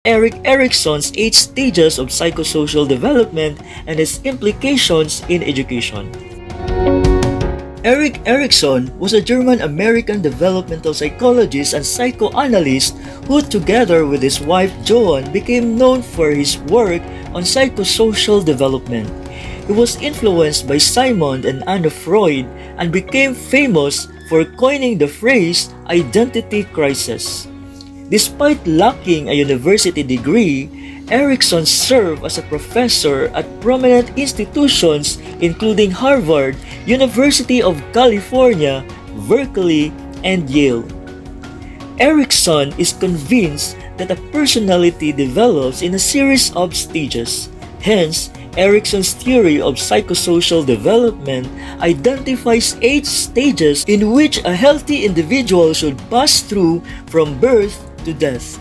Erikson's 8 stages of psychosocial development and its implications in education. Erikson was a German-American developmental psychologist and psychoanalyst who, together with his wife Joan, became known for his work on psychosocial development. He was influenced by Sigmund and Anna Freud and became famous for coining the phrase identity crisis. Despite lacking a university degree, Erikson served as a professor at prominent institutions including Harvard, University of California, Berkeley, and Yale. Erikson is convinced that a personality develops in a series of stages. Hence, Erikson's theory of psychosocial development identifies 8 stages in which a healthy individual should pass through from birth to death.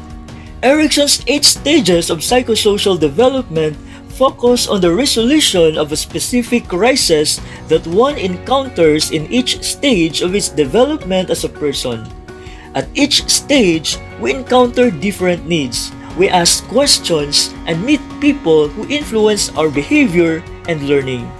Erikson's 8 stages of psychosocial development focus on the resolution of a specific crisis that one encounters in each stage of its development as a person. At each stage, we encounter different needs. We ask questions and meet people who influence our behavior and learning.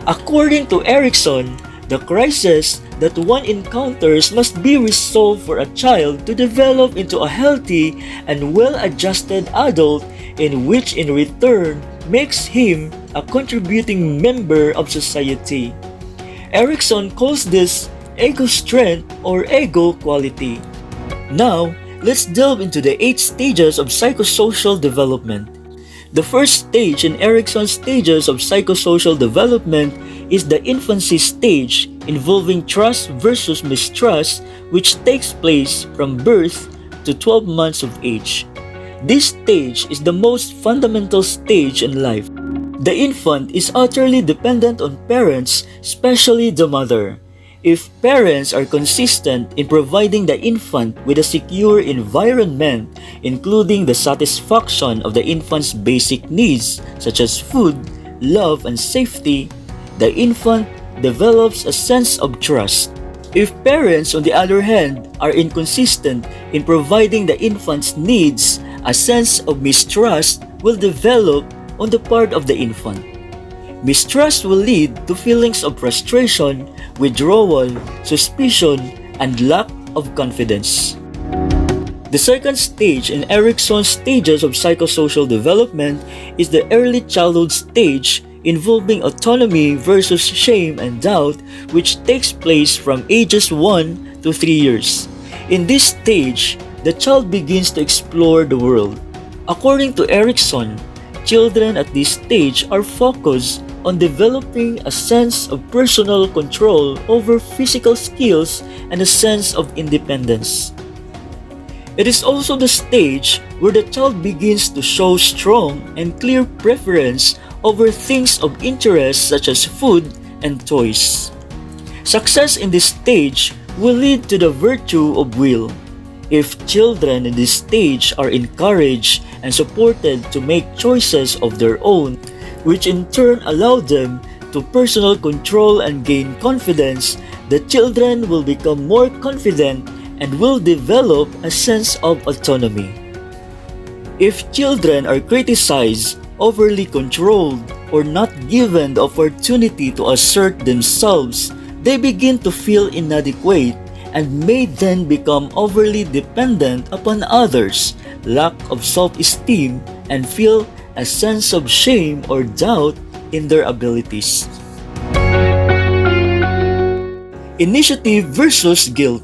According to Erikson, the crisis that one encounters must be resolved for a child to develop into a healthy and well-adjusted adult, in which in return makes him a contributing member of society. Erikson calls this ego strength or ego quality. Now, let's delve into the 8 stages of psychosocial development. The first stage in Erikson's stages of psychosocial development is the infancy stage, involving trust versus mistrust, which takes place from birth to 12 months of age. This stage is the most fundamental stage in life. The infant is utterly dependent on parents, especially the mother. If parents are consistent in providing the infant with a secure environment, including the satisfaction of the infant's basic needs such as food, love, and safety, the infant develops a sense of trust. If parents, on the other hand, are inconsistent in providing the infant's needs, a sense of mistrust will develop on the part of the infant. Mistrust will lead to feelings of frustration, withdrawal, suspicion, and lack of confidence. The second stage in Erikson's stages of psychosocial development is the early childhood stage, involving autonomy versus shame and doubt, which takes place from ages 1 to 3 years. In this stage, the child begins to explore the world. According to Erikson, children at this stage are focused on developing a sense of personal control over physical skills and a sense of independence. It is also the stage where the child begins to show strong and clear preference over things of interest such as food and toys. Success in this stage will lead to the virtue of will. If children in this stage are encouraged and supported to make choices of their own, which in turn allow them to personal control and gain confidence, the children will become more confident and will develop a sense of autonomy. If children are criticized, overly controlled, or not given the opportunity to assert themselves, they begin to feel inadequate and may then become overly dependent upon others, lack of self-esteem, and feel a sense of shame or doubt in their abilities. Initiative versus guilt.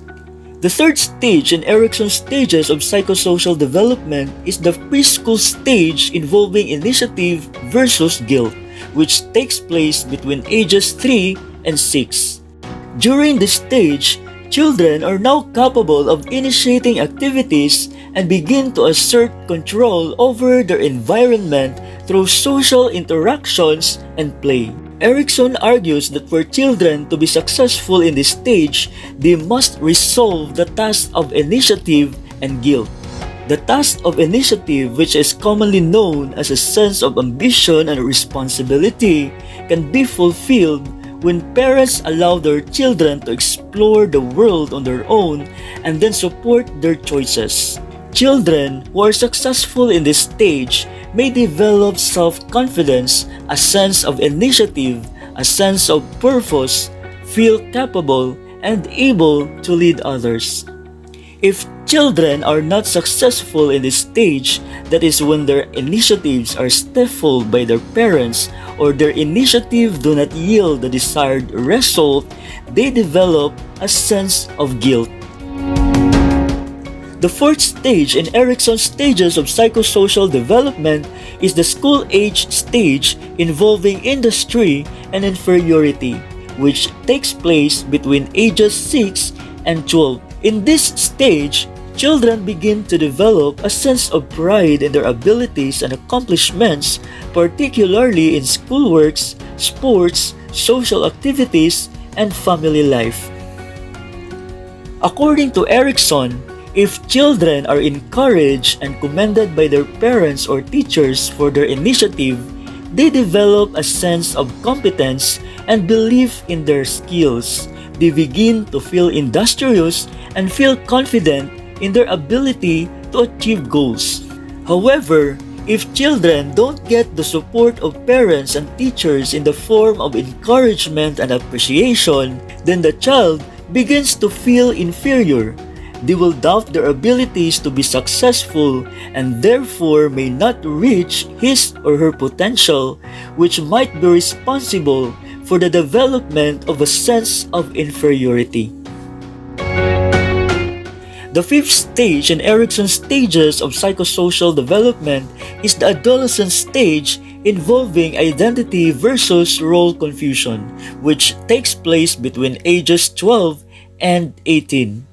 The third stage in Erikson's stages of psychosocial development is the preschool stage, involving initiative versus guilt, which takes place between ages 3 and 6. During this stage, children are now capable of initiating activities and begin to assert control over their environment through social interactions and play. Erikson argues that for children to be successful in this stage, they must resolve the task of initiative and guilt. The task of initiative, which is commonly known as a sense of ambition and responsibility, can be fulfilled when parents allow their children to explore the world on their own and then support their choices. Children who are successful in this stage may develop self-confidence, a sense of initiative, a sense of purpose, feel capable, and able to lead others. If children are not successful in this stage, that is when their initiatives are stifled by their parents or their initiative do not yield the desired result, they develop a sense of guilt. The fourth stage in Erikson's stages of psychosocial development is the school-age stage involving industry and inferiority, which takes place between ages 6 and 12. In this stage, children begin to develop a sense of pride in their abilities and accomplishments, particularly in schoolworks, sports, social activities, and family life. According to Erikson, if children are encouraged and commended by their parents or teachers for their initiative, they develop a sense of competence and belief in their skills. They begin to feel industrious and feel confident in their ability to achieve goals. However, if children don't get the support of parents and teachers in the form of encouragement and appreciation, then the child begins to feel inferior. They will doubt their abilities to be successful and therefore may not reach his or her potential, which might be responsible for the development of a sense of inferiority. The fifth stage in Erikson's stages of psychosocial development is the adolescent stage involving identity versus role confusion, which takes place between ages 12 and 18.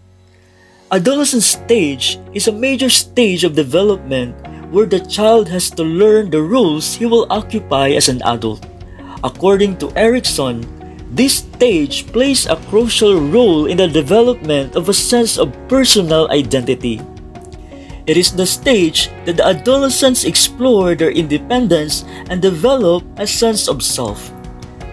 Adolescent stage is a major stage of development where the child has to learn the roles he will occupy as an adult. According to Erikson, this stage plays a crucial role in the development of a sense of personal identity. It is the stage that the adolescents explore their independence and develop a sense of self.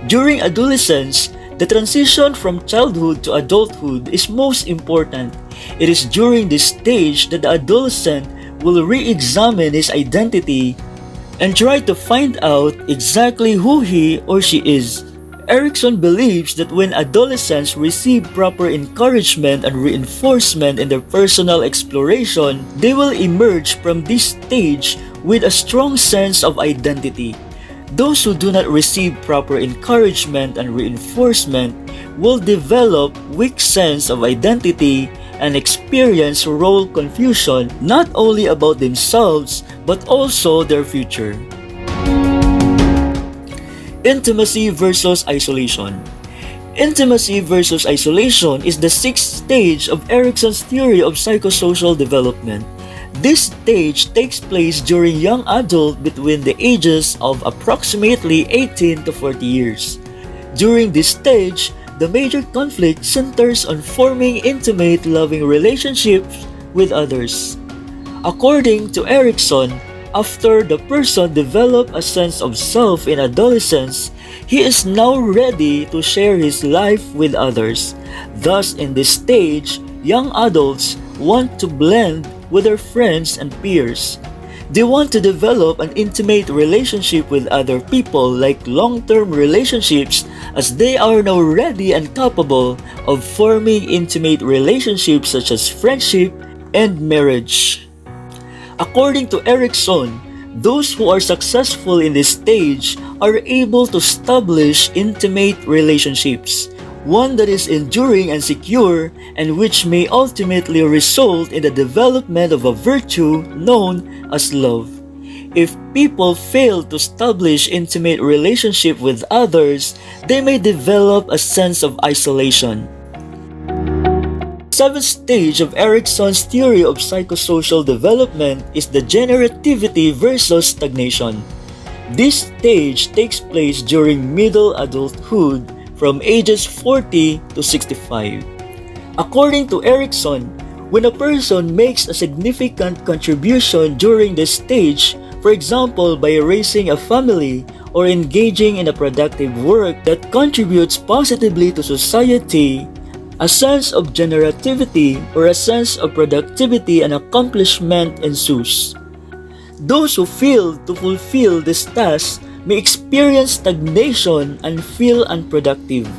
During adolescence, the transition from childhood to adulthood is most important. It is during this stage that the adolescent will re-examine his identity and try to find out exactly who he or she is. Erikson believes that when adolescents receive proper encouragement and reinforcement in their personal exploration, they will emerge from this stage with a strong sense of identity. Those who do not receive proper encouragement and reinforcement will develop weak sense of identity and experience role confusion not only about themselves but also their future. Intimacy versus isolation. Intimacy versus isolation is the sixth stage of Erikson's theory of psychosocial development. This stage takes place during young adult between the ages of approximately 18 to 40 years. During this stage, the major conflict centers on forming intimate, loving relationships with others. According to Erikson, after the person develops a sense of self in adolescence, he is now ready to share his life with others. Thus, in this stage, young adults want to blend with their friends and peers. They want to develop an intimate relationship with other people like long-term relationships as they are now ready and capable of forming intimate relationships such as friendship and marriage. According to Erikson, those who are successful in this stage are able to establish intimate relationships, one that is enduring and secure and which may ultimately result in the development of a virtue known as love. If people fail to establish intimate relationship with others, they may develop a sense of isolation. The seventh stage of Erikson's theory of psychosocial development is the generativity versus stagnation. This stage takes place during middle adulthood from ages 40 to 65. According to Erikson, when a person makes a significant contribution during this stage, for example by raising a family or engaging in a productive work that contributes positively to society, A sense of generativity or a sense of productivity and accomplishment ensues. Those who fail to fulfill this task may experience stagnation and feel unproductive.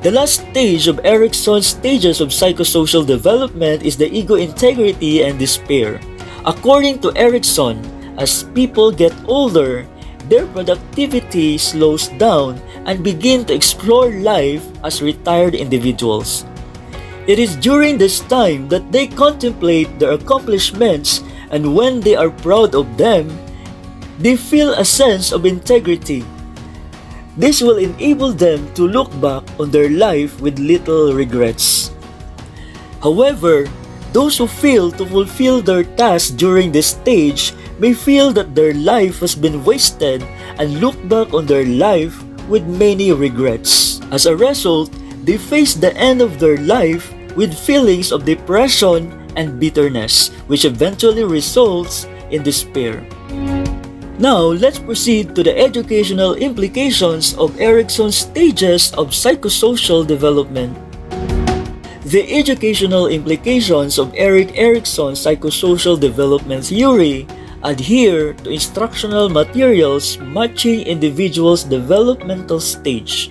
The last stage of Erikson's stages of psychosocial development is the ego integrity and despair. According to Erikson, as people get older, their productivity slows down and begin to explore life as retired individuals. It is during this time that they contemplate their accomplishments, and when they are proud of them, they feel a sense of integrity. This will enable them to look back on their life with little regrets. However, those who fail to fulfill their tasks during this stage may feel that their life has been wasted and look back on their life with many regrets. As a result, they face the end of their life with feelings of depression and bitterness, which eventually results in despair. Now, let's proceed to the educational implications of Erikson's stages of psychosocial development. The educational implications of Erikson's psychosocial development theory adhere to instructional materials matching individuals' developmental stage.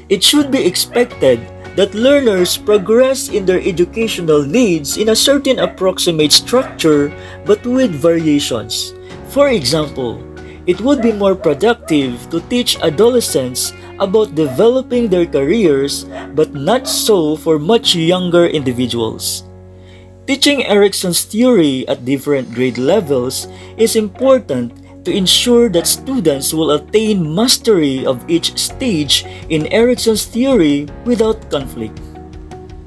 It should be expected that learners progress in their educational needs in a certain approximate structure but with variations. For example, it would be more productive to teach adolescents about developing their careers but not so for much younger individuals. Teaching Erikson's theory at different grade levels is important to ensure that students will attain mastery of each stage in Erikson's theory without conflict.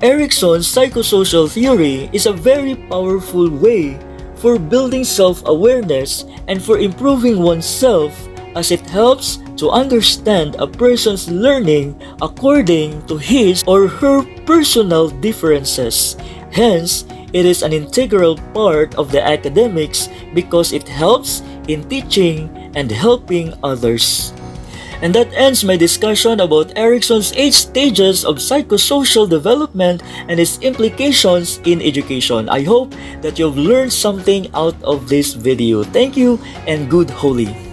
Erikson's psychosocial theory is a very powerful way for building self-awareness and for improving oneself, as it helps to understand a person's learning according to his or her personal differences. Hence, it is an integral part of the academics because it helps in teaching and helping others. And that ends my discussion about Erikson's 8 stages of psychosocial development and its implications in education. I hope that you've learned something out of this video. Thank you and good holy.